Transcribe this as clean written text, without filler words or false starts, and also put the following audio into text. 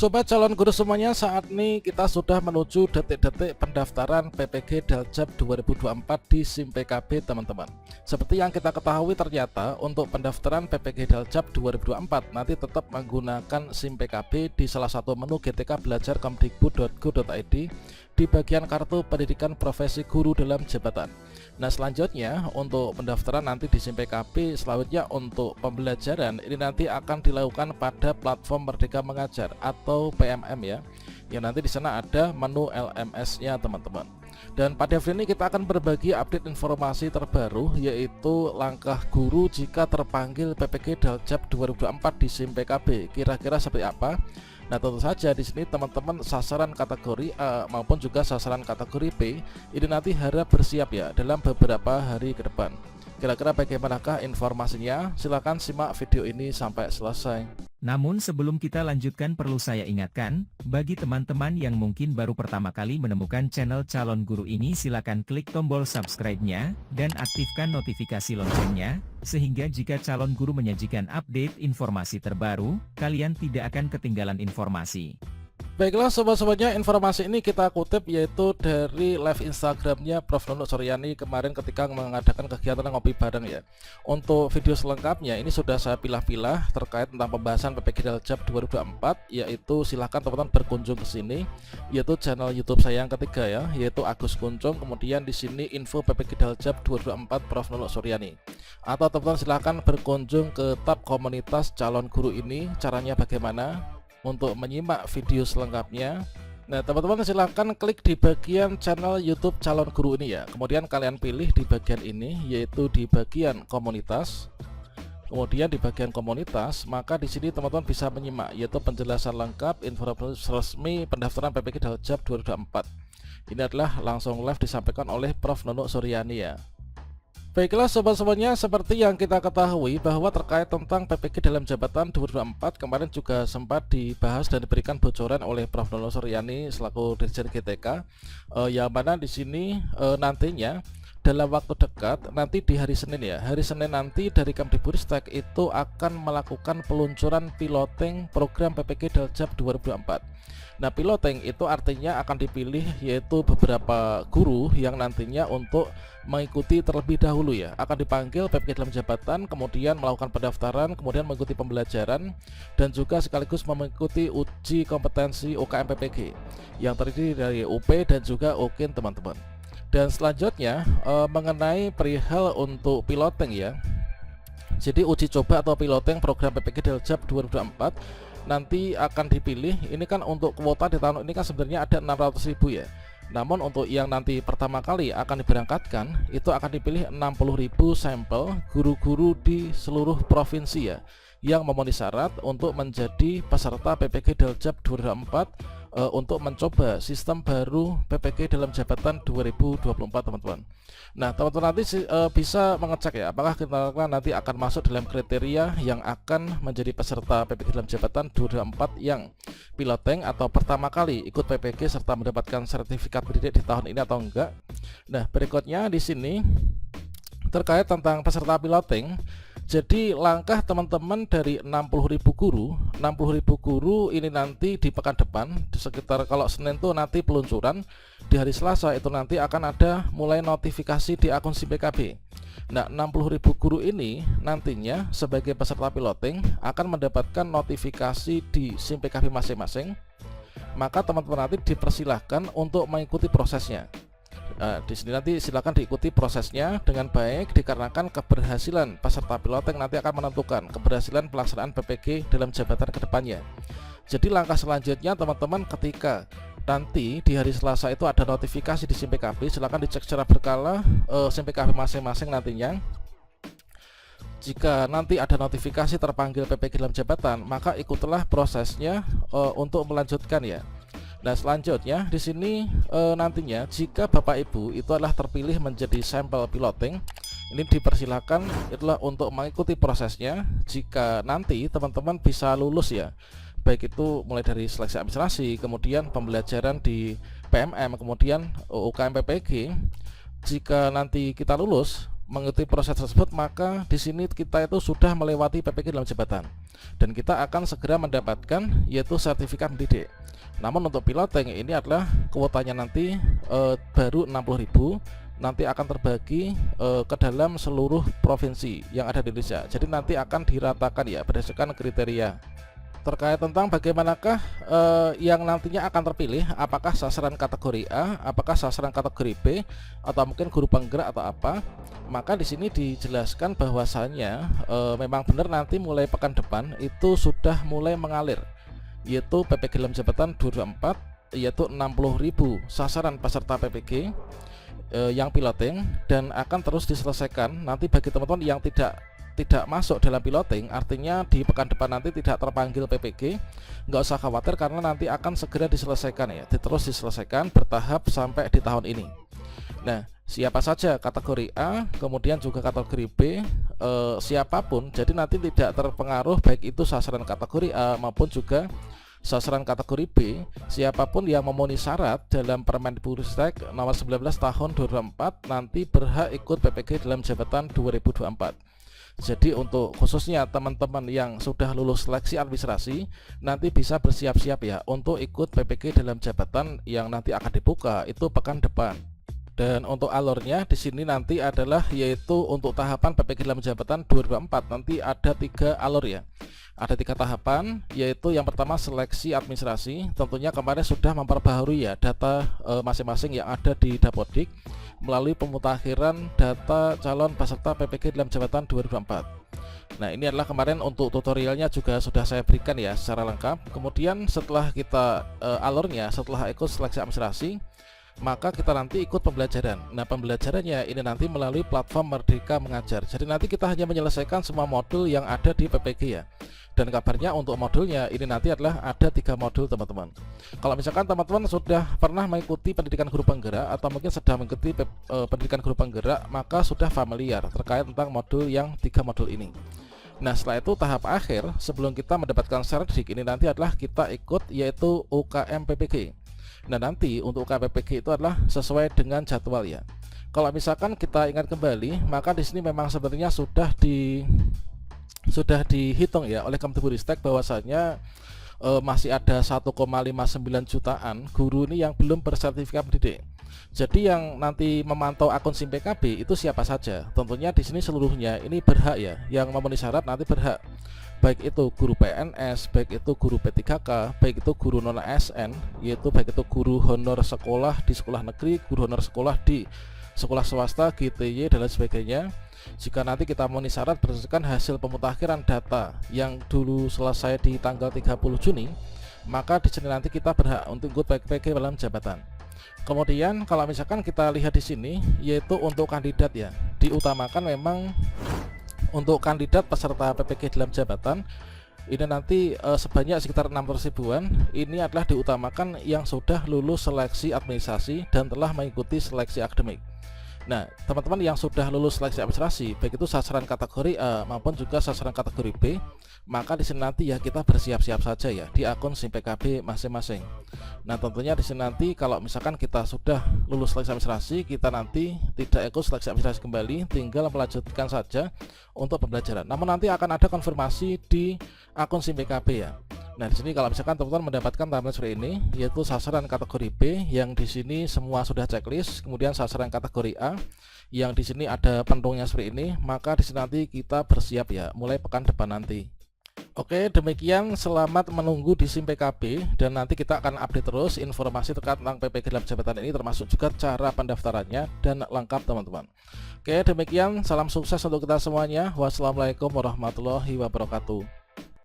Sobat calon guru semuanya, saat ini kita sudah menuju detik-detik pendaftaran PPG Daljab 2024 di SIM PKB teman-teman. Seperti yang kita ketahui, ternyata untuk pendaftaran PPG Daljab 2024 nanti tetap menggunakan SIM PKB di salah satu menu gtkbelajar.kemdikbud.go.id di bagian kartu pendidikan profesi guru dalam jabatan. Nah, selanjutnya untuk pendaftaran nanti di SIM PKB, selanjutnya untuk pembelajaran ini nanti akan dilakukan pada platform Merdeka Mengajar atau PMM ya. Yang nanti di sana ada menu LMS-nya teman-teman. Dan pada video ini kita akan berbagi update informasi terbaru, yaitu langkah guru jika terpanggil PPG Daljab 2024 di SIM PKB. Kira-kira seperti apa? Nah, tentu saja di sini teman-teman sasaran kategori A maupun juga sasaran kategori B ini nanti harap bersiap ya dalam beberapa hari ke depan. Kira-kira bagaimanakah informasinya? Silahkan simak video ini sampai selesai. Namun sebelum kita lanjutkan, perlu saya ingatkan, bagi teman-teman yang mungkin baru pertama kali menemukan channel Calon Guru ini, silakan klik tombol subscribe-nya, dan aktifkan notifikasi loncengnya, sehingga jika Calon Guru menyajikan update informasi terbaru, kalian tidak akan ketinggalan informasi. Baiklah sobat-sobatnya, informasi ini kita kutip yaitu dari live Instagramnya Prof. Nunuk Suryani kemarin ketika mengadakan kegiatan ngopi bareng ya. Untuk video selengkapnya ini sudah saya pilah-pilah terkait tentang pembahasan PPG Daljab 2024, yaitu silahkan teman-teman berkunjung ke sini, yaitu channel YouTube saya yang ketiga ya, yaitu Agus Kuncung. Kemudian di sini info PPG Daljab 2024 Prof. Nunuk Suryani. Atau teman-teman silahkan berkunjung ke tab komunitas calon guru ini. Caranya bagaimana? Untuk menyimak video selengkapnya, nah teman-teman silahkan klik di bagian channel YouTube calon guru ini ya. Kemudian kalian pilih di bagian ini, yaitu di bagian komunitas. Kemudian di bagian komunitas, maka di sini teman-teman bisa menyimak yaitu penjelasan lengkap informasi resmi pendaftaran PPG Daljab 2024. Ini adalah langsung live disampaikan oleh Prof. Nunuk Suryani ya. Baiklah sobat-sobatnya, seperti yang kita ketahui bahwa terkait tentang PPG dalam jabatan 2024 kemarin juga sempat dibahas dan diberikan bocoran oleh Prof. Nunuk Suryani selaku Dirjen GTK, yang mana di sini nantinya dalam waktu dekat, nanti di hari Senin ya, hari Senin nanti dari Kemdikbudristek itu akan melakukan peluncuran piloting program PPG Daljab 2024. Nah, piloting itu artinya akan dipilih yaitu beberapa guru yang nantinya untuk mengikuti terlebih dahulu ya, akan dipanggil PPG dalam jabatan, kemudian melakukan pendaftaran, kemudian mengikuti pembelajaran, dan juga sekaligus mengikuti uji kompetensi UKM PPG yang terdiri dari UP dan juga UKIN teman-teman. Dan selanjutnya mengenai perihal untuk piloting ya, jadi uji coba atau piloting program PPG Daljab 2024 nanti akan dipilih. Ini kan untuk kuota di tahun ini kan sebenarnya ada 600.000 ya. Namun untuk yang nanti pertama kali akan diberangkatkan itu akan dipilih 60.000 sampel guru-guru di seluruh provinsi ya, yang memenuhi syarat untuk menjadi peserta PPG Daljab 2024 untuk mencoba sistem baru PPG dalam jabatan 2024 teman-teman. Nah, teman-teman nanti bisa mengecek ya apakah kita nanti akan masuk dalam kriteria yang akan menjadi peserta PPG dalam jabatan 2024 yang piloting atau pertama kali ikut PPG serta mendapatkan sertifikat pendidik di tahun ini atau enggak. Nah, berikutnya di sini terkait tentang peserta piloting. Jadi langkah teman-teman dari 60.000 guru ini nanti di pekan depan, di sekitar kalau Senin tuh nanti peluncuran, di hari Selasa itu nanti akan ada mulai notifikasi di akun SIM PKB. Nah, 60.000 guru ini nantinya sebagai peserta piloting akan mendapatkan notifikasi di SIM PKB masing-masing. Maka teman-teman nanti dipersilahkan untuk mengikuti prosesnya. Di sini nanti silakan diikuti prosesnya dengan baik, dikarenakan keberhasilan peserta piloting nanti akan menentukan keberhasilan pelaksanaan PPG dalam jabatan kedepannya. Jadi langkah selanjutnya teman-teman, ketika nanti di hari Selasa itu ada notifikasi di SIM PKB, silakan dicek secara berkala SIM PKB masing-masing nantinya. Jika nanti ada notifikasi terpanggil PPG dalam jabatan, maka ikutilah prosesnya untuk melanjutkan ya. Nah, selanjutnya di sini nantinya jika Bapak Ibu itu adalah terpilih menjadi sampel piloting, ini dipersilakan itulah untuk mengikuti prosesnya. Jika nanti teman-teman bisa lulus ya, baik itu mulai dari seleksi administrasi, kemudian pembelajaran di PMM, kemudian UKM PPG. Jika nanti kita lulus, mengikuti proses tersebut, maka di sini kita itu sudah melewati PPG dalam jabatan dan kita akan segera mendapatkan yaitu sertifikat mendidik. Namun untuk piloting ini adalah kuotanya nanti baru 60.000, nanti akan terbagi ke dalam seluruh provinsi yang ada di Indonesia. Jadi nanti akan diratakan ya berdasarkan kriteria. Terkait tentang bagaimanakah yang nantinya akan terpilih, apakah sasaran kategori A, apakah sasaran kategori B, atau mungkin guru penggerak atau apa, maka di sini dijelaskan bahwasannya memang benar nanti mulai pekan depan itu sudah mulai mengalir, yaitu PPG dalam jabatan 2024, yaitu 60.000 sasaran peserta PPG yang piloting, dan akan terus diselesaikan nanti bagi teman-teman yang tidak masuk dalam piloting, artinya di pekan depan nanti tidak terpanggil PPG, nggak usah khawatir karena nanti akan segera diselesaikan ya, terus diselesaikan bertahap sampai di tahun ini. Nah, siapa saja kategori A, kemudian juga kategori B, siapapun, jadi nanti tidak terpengaruh baik itu sasaran kategori A maupun juga sasaran kategori B, siapapun yang memenuhi syarat dalam Permendikbudristek nomor 19 tahun 2024 nanti berhak ikut PPG dalam jabatan 2024. Jadi untuk khususnya teman-teman yang sudah lulus seleksi administrasi nanti bisa bersiap-siap ya untuk ikut PPG dalam jabatan yang nanti akan dibuka itu pekan depan. Dan untuk alurnya di sini nanti adalah yaitu untuk tahapan PPG dalam jabatan 2024 nanti ada 3 alur ya. Ada 3 tahapan, yaitu yang pertama seleksi administrasi. Tentunya kemarin sudah memperbaharui ya data masing-masing yang ada di Dapodik melalui pemutakhiran data calon peserta PPG dalam jabatan 2024. Nah, ini adalah kemarin untuk tutorialnya juga sudah saya berikan ya secara lengkap. Kemudian setelah kita alurnya, setelah ikut seleksi administrasi, maka kita nanti ikut pembelajaran. Nah, pembelajarannya ini nanti melalui platform Merdeka Mengajar. Jadi nanti kita hanya menyelesaikan semua modul yang ada di PPG ya. Dan kabarnya untuk modulnya ini nanti adalah ada 3 modul teman-teman. Kalau misalkan teman-teman sudah pernah mengikuti pendidikan guru penggerak atau mungkin sedang mengikuti pendidikan guru penggerak, maka sudah familiar terkait tentang modul yang 3 modul ini. Nah, setelah itu tahap akhir sebelum kita mendapatkan sertifikat ini nanti adalah kita ikut yaitu UKM PPG. Nah, nanti untuk UKM PPG itu adalah sesuai dengan jadwal ya. Kalau misalkan kita ingat kembali, maka di sini memang sebenarnya sudah dihitung ya oleh Kemdikbudristek bahwasanya masih ada 1,59 jutaan guru ini yang belum bersertifikat mendidik. Jadi yang nanti memantau akun SIM PKB itu siapa saja? Tentunya di sini seluruhnya ini berhak ya, yang memenuhi syarat nanti berhak. Baik itu guru PNS, baik itu guru P3K, baik itu guru non ASN, yaitu baik itu guru honor sekolah di sekolah negeri, guru honor sekolah di sekolah swasta, GTY dan lain sebagainya. Jika nanti kita memenuhi syarat berdasarkan hasil pemutakhiran data yang dulu selesai di tanggal 30 Juni, maka di sini nanti kita berhak untuk ikut PPG dalam jabatan. Kemudian kalau misalkan kita lihat di sini, yaitu untuk kandidat ya, diutamakan memang untuk kandidat peserta PPG dalam jabatan ini nanti sebanyak sekitar 600 ribuan. Ini adalah diutamakan yang sudah lulus seleksi administrasi dan telah mengikuti seleksi akademik. Nah, teman-teman yang sudah lulus seleksi administrasi, baik itu sasaran kategori A maupun juga sasaran kategori B, maka di sini nanti ya kita bersiap-siap saja ya di akun SIM PKB masing-masing. Nah, tentunya di sini nanti kalau misalkan kita sudah lulus seleksi administrasi, kita nanti tidak ikut seleksi administrasi kembali, tinggal melanjutkan saja untuk pembelajaran. Namun nanti akan ada konfirmasi di akun SIM PKB ya. Nah, di sini kalau misalkan teman-teman mendapatkan tampilan seperti ini, yaitu sasaran kategori B yang di sini semua sudah checklist, kemudian sasaran kategori A yang di sini ada penuhnya seperti ini, maka di sini nanti kita bersiap ya mulai pekan depan nanti. Oke, demikian selamat menunggu di SIM PKB dan nanti kita akan update terus informasi terkait tentang PPG dalam jabatan ini termasuk juga cara pendaftarannya dan lengkap teman-teman. Oke, demikian salam sukses untuk kita semuanya. Wassalamualaikum warahmatullahi wabarakatuh.